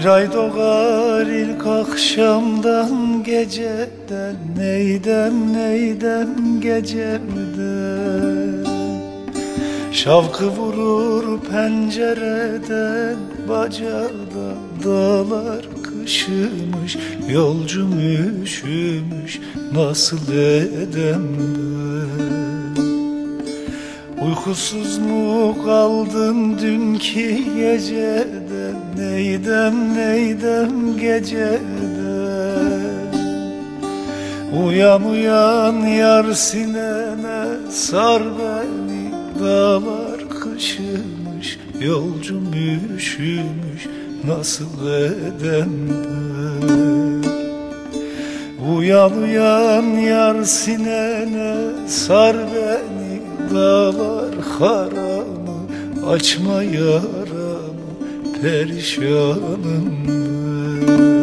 ay doğar ilk akşamdan, geceden neydem geceden. Şavkı vurur pencereden, bacada dağlar kışımış, yolcum üşümüş, nasıl edem ben? Uykusuz mu kaldın dünkü geceden, neydem geceden. Uyan yar sinene, sar beni, dağlar kışımış, yolcum üşümüş, nasıl edem ben? Uyan yar sinene, sar beni, dağlar haramı, açma yaramı, perişanım ben.